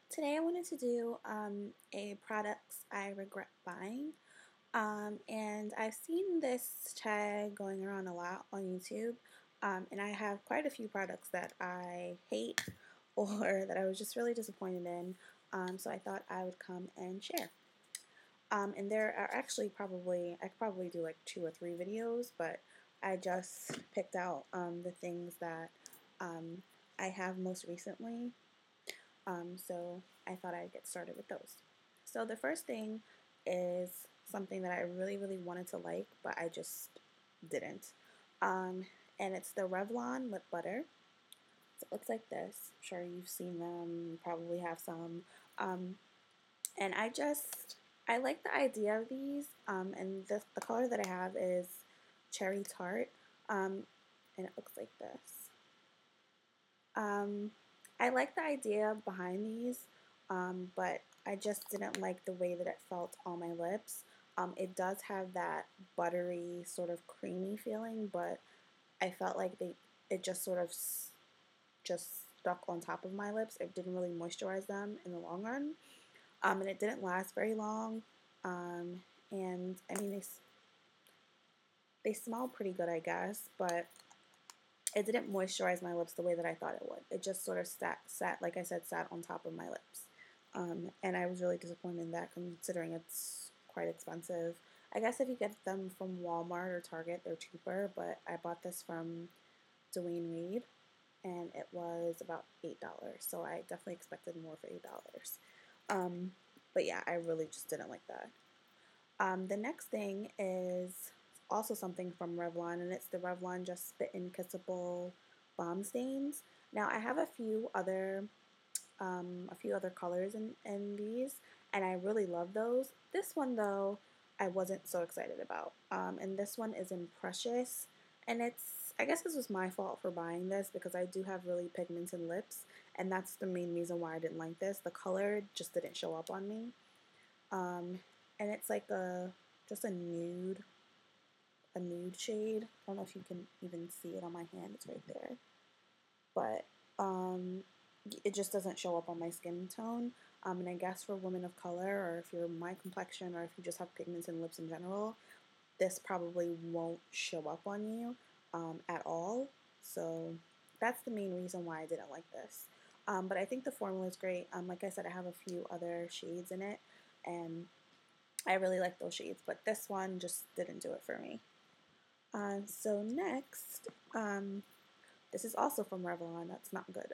Today I wanted to do a products I regret buying. And I've seen this tag going around a lot on YouTube. And I have quite a few products that I hate or that I was just really disappointed in. So I thought I would come and share. And there are actually I could probably do like 2 or 3 videos, but I just picked out the things that I have most recently, so I thought I'd get started with those. So the first thing is something that I really, really wanted to like, but I just didn't. And it's the Revlon lip butter. So it looks like this. I'm sure you've seen them. You probably have some. And I like the idea of these. And the color that I have is cherry tart. And it looks like this. I like the idea behind these, but I just didn't like the way that it felt on my lips. It does have that buttery, sort of creamy feeling, but I felt like it just sort of just stuck on top of my lips. It didn't really moisturize them in the long run, and it didn't last very long. And I mean, they smell pretty good, I guess, but it didn't moisturize my lips the way that I thought it would. It just sort of sat like I said, sat on top of my lips. And I was really disappointed in that, considering it's quite expensive. I guess if you get them from Walmart or Target, they're cheaper, but I bought this from Dwayne Reed, and it was about $8, so I definitely expected more for $8. But yeah, I really just didn't like that. The next thing is also something from Revlon, and it's the Revlon Just Spit and Kissable Balm Stains. Now I have a few other colors in these, and I really love those. This one though, I wasn't so excited about. And this one is in Precious, and I guess this was my fault for buying this because I do have really pigmented lips, and that's the main reason why I didn't like this. The color just didn't show up on me. And it's like just a nude shade. I don't know if you can even see it on my hand. It's right there. But it just doesn't show up on my skin tone. And I guess for women of color, or if you're my complexion, or if you just have pigments in lips in general, this probably won't show up on you at all. So that's the main reason why I didn't like this. But I think the formula is great. Like I said, I have a few other shades in it, and I really like those shades, but this one just didn't do it for me. So next, this is also from Revlon. That's not good.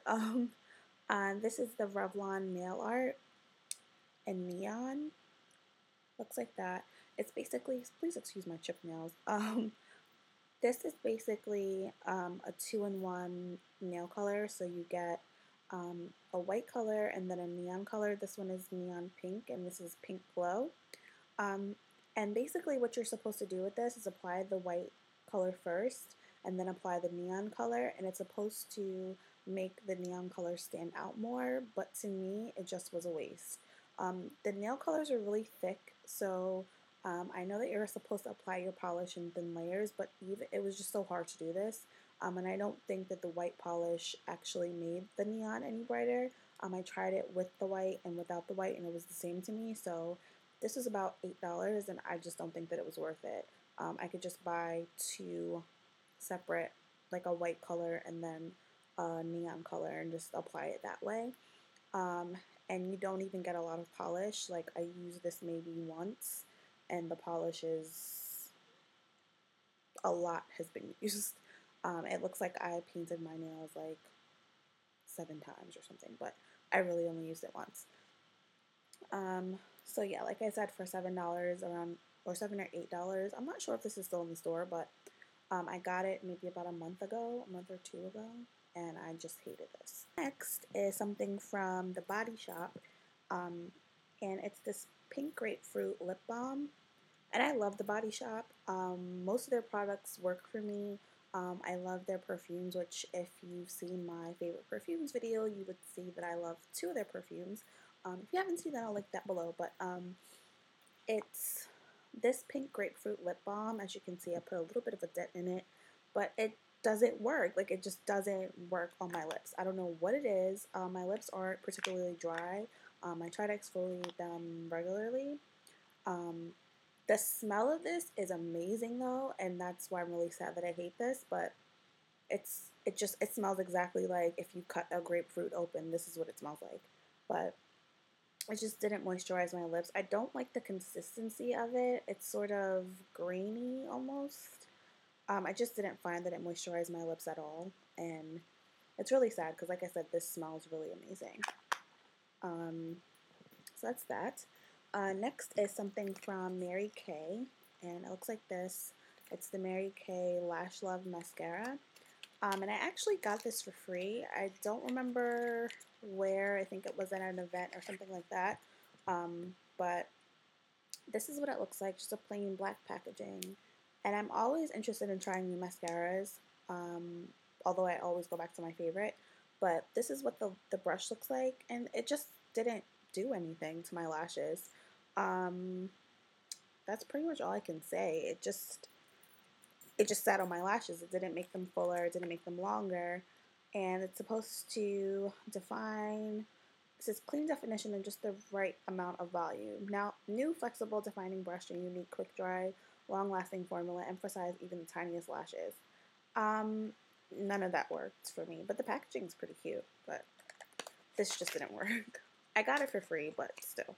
This is the Revlon Nail Art in Neon. Looks like that. It's basically, please excuse my chipped nails. This is basically a 2-in-1 nail color. So you get a white color and then a neon color. This one is neon pink, and this is pink glow. And basically what you're supposed to do with this is apply the white color first and then apply the neon color, and it's supposed to make the neon color stand out more, but to me it just was a waste. The nail colors are really thick, so I know that you're supposed to apply your polish in thin layers, but it was just so hard to do this, and I don't think that the white polish actually made the neon any brighter. I tried it with the white and without the white, and it was the same to me, so this was about $8, and I just don't think that it was worth it. I could just buy 2 separate, like a white color and then a neon color, and just apply it that way. And you don't even get a lot of polish. Like, I used this maybe once, and the polish is a lot has been used. It looks like I painted my nails like 7 times or something, but I really only used it once. So yeah, like I said, for $7 around, or $7 or $8, I'm not sure if this is still in the store, but I got it maybe about a month or 2 ago, and I just hated this. Next is something from the Body Shop, and it's this pink grapefruit lip balm, and I love the Body Shop. Most of their products work for me. I love their perfumes, which if you've seen my favorite perfumes video, you would see that I love 2 of their perfumes. If you haven't seen that, I'll link that below, but it's this pink grapefruit lip balm. As you can see, I put a little bit of a dent in it, but it doesn't work. Like, it just doesn't work on my lips. I don't know what it is. My lips aren't particularly dry. I try to exfoliate them regularly. Um, the smell of this is amazing though, and that's why I'm really sad that I hate this, but it smells exactly like if you cut a grapefruit open, this is what it smells like. But it just didn't moisturize my lips. I don't like the consistency of it. It's sort of grainy almost. I just didn't find that it moisturized my lips at all, and it's really sad because, like I said, this smells really amazing. Um, so that's that. Next is something from Mary Kay, and it looks like this. It's the Mary Kay Lash Love Mascara. And I actually got this for free. I don't remember where. I think it was at an event or something like that. But this is what it looks like, just a plain black packaging. And I'm always interested in trying new mascaras, although I always go back to my favorite. But this is what the brush looks like, and it just didn't do anything to my lashes. Um, that's pretty much all I can say. It just sat on my lashes. It didn't make them fuller. It didn't make them longer. And it's supposed to define, it says clean definition and just the right amount of volume. Now, new flexible defining brush and unique quick dry, long lasting formula emphasize even the tiniest lashes. Um, None of that worked for me, but the packaging is pretty cute, but this just didn't work. I got it for free, but still.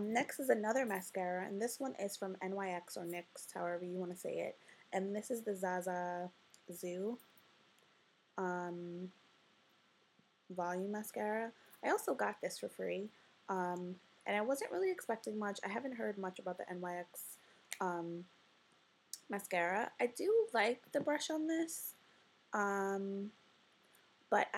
Next is another mascara, and this one is from NYX or NYX, however you want to say it. And this is the Zaza Zoo volume mascara. I also got this for free, and I wasn't really expecting much. I haven't heard much about the NYX mascara. I do like the brush on this, but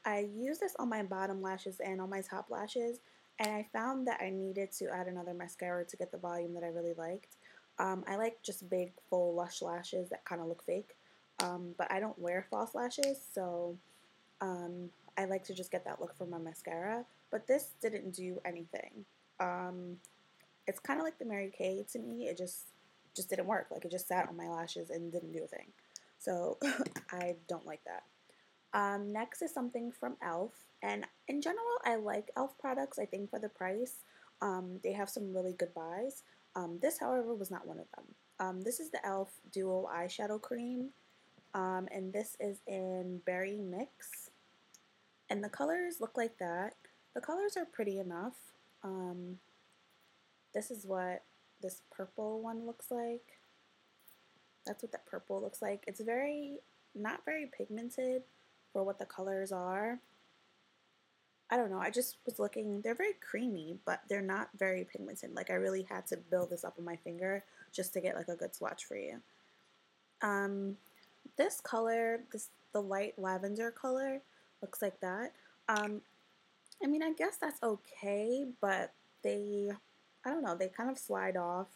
I use this on my bottom lashes and on my top lashes, and I found that I needed to add another mascara to get the volume that I really liked. I like just big, full, lush lashes that kind of look fake, but I don't wear false lashes, so I like to just get that look from my mascara. But this didn't do anything. It's kind of like the Mary Kay to me. It just didn't work. Like, it just sat on my lashes and didn't do a thing. So I don't like that. Next is something from e.l.f. And in general, I like e.l.f. products. I think for the price, they have some really good buys. This, however, was not one of them. This is the e.l.f. Duo Eyeshadow Cream. And this is in Berry Mix. And the colors look like that. The colors are pretty enough. This is what this purple one looks like. That's what that purple looks like. It's not very pigmented for what the colors are. I don't know. I just was looking. They're very creamy, but they're not very pigmented. Like, I really had to build this up on my finger just to get like a good swatch for you. This color, the light lavender color, looks like that. I mean, I guess that's okay, but I don't know, they kind of slide off.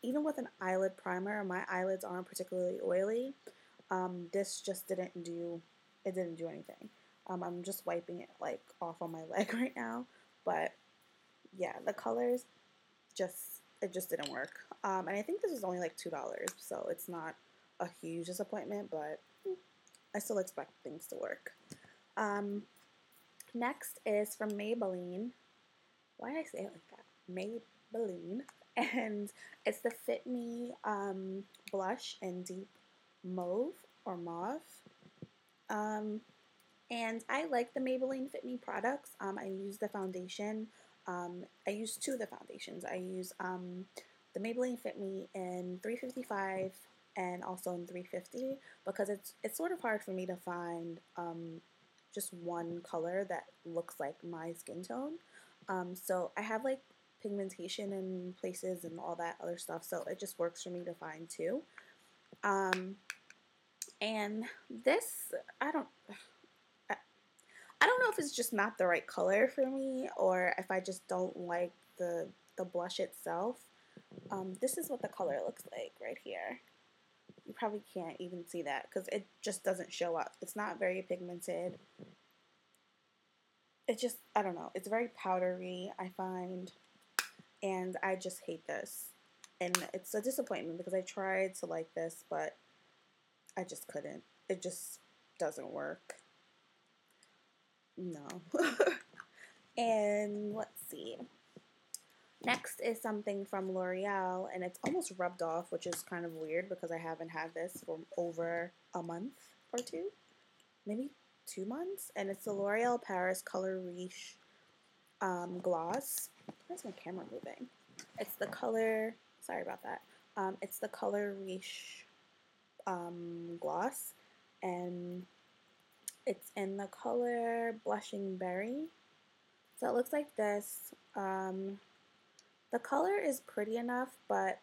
Even with an eyelid primer, my eyelids aren't particularly oily. This just didn't do anything. I'm just wiping it like off on my leg right now, but yeah, the colors it just didn't work. And I think this is only like $2, so it's not a huge disappointment, but I still expect things to work. Next is from Maybelline. Why did I say it like that? Maybelline. And it's the Fit Me blush in deep mauve or mauve. And I like the Maybelline Fit Me products. I use the foundation. I use two of the foundations. I use the Maybelline Fit Me in 355 and also in 350 because it's sort of hard for me to find just one color that looks like my skin tone. So I have like pigmentation in places and all that other stuff, so it just works for me to find two. And this, I don't know if it's just not the right color for me or if I just don't like the blush itself. This is what the color looks like right here. You probably can't even see that because it just doesn't show up. It's not very pigmented. It just, I don't know, it's very powdery, I find, and I just hate this. And it's a disappointment because I tried to like this, but I just couldn't. It just doesn't work. No. And let's see. Next is something from L'Oreal, and it's almost rubbed off, which is kind of weird because I haven't had this for over a month or two, maybe 2 months, and it's the L'Oreal Paris Color Riche gloss. Where's my camera moving? It's the color, sorry about that. It's the Color Riche gloss, and it's in the color Blushing Berry. So it looks like this. The color is pretty enough, but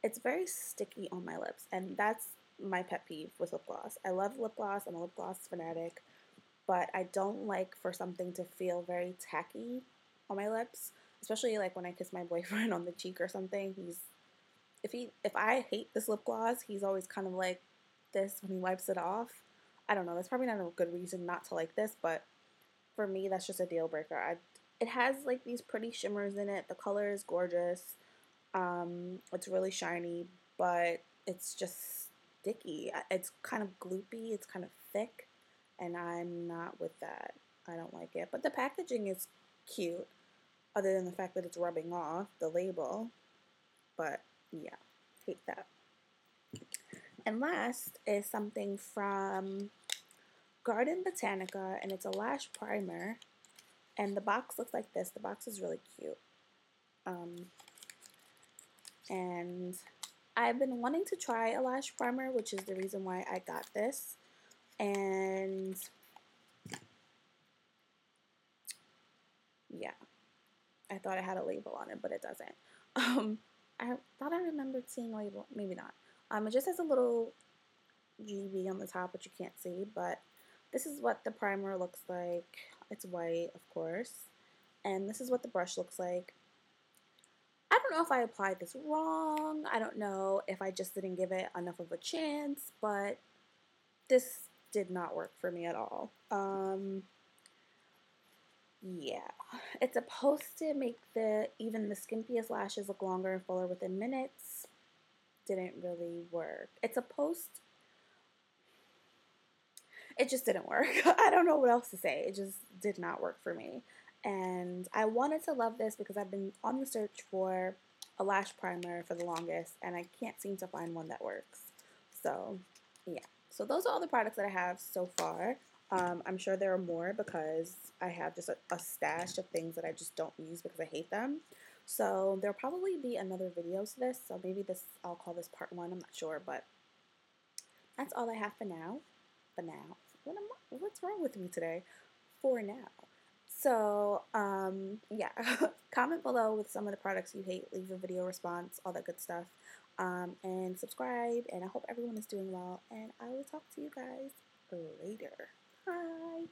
it's very sticky on my lips, and that's my pet peeve with lip gloss. I love lip gloss. I'm a lip gloss fanatic, but I don't like for something to feel very tacky on my lips, especially like when I kiss my boyfriend on the cheek or something. If I hate this lip gloss, he's always kind of like this when he wipes it off. I don't know. That's probably not a good reason not to like this, but for me, that's just a deal breaker. It has like these pretty shimmers in it. The color is gorgeous. It's really shiny, but it's just sticky. It's kind of gloopy. It's kind of thick, and I'm not with that. I don't like it. But the packaging is cute, other than the fact that it's rubbing off the label. But yeah, hate that. And last is something from Garden Botanica, and it's a lash primer. And the box looks like this. The box is really cute. And I've been wanting to try a lash primer, which is the reason why I got this. And yeah, I thought it had a label on it, but it doesn't. I thought I remembered seeing a label. Maybe not. It just has a little GB on the top, which you can't see, but this is what the primer looks like. It's white, of course. And this is what the brush looks like. I don't know if I applied this wrong. I don't know if I just didn't give it enough of a chance, but this did not work for me at all. Yeah, it's supposed to make even the skimpiest lashes look longer and fuller within minutes. Didn't really work. It just didn't work. I don't know what else to say. It just did not work for me. And I wanted to love this because I've been on the search for a lash primer for the longest, and I can't seem to find one that works. So, yeah. So those are all the products that I have so far. I'm sure there are more because I have just a stash of things that I just don't use because I hate them. So there'll probably be another video to this. So maybe I'll call this part 1. I'm not sure, but that's all I have for now. What's wrong with me today? For now. So, yeah, comment below with some of the products you hate, leave a video response, all that good stuff, and subscribe, and I hope everyone is doing well, and I will talk to you guys later. Bye!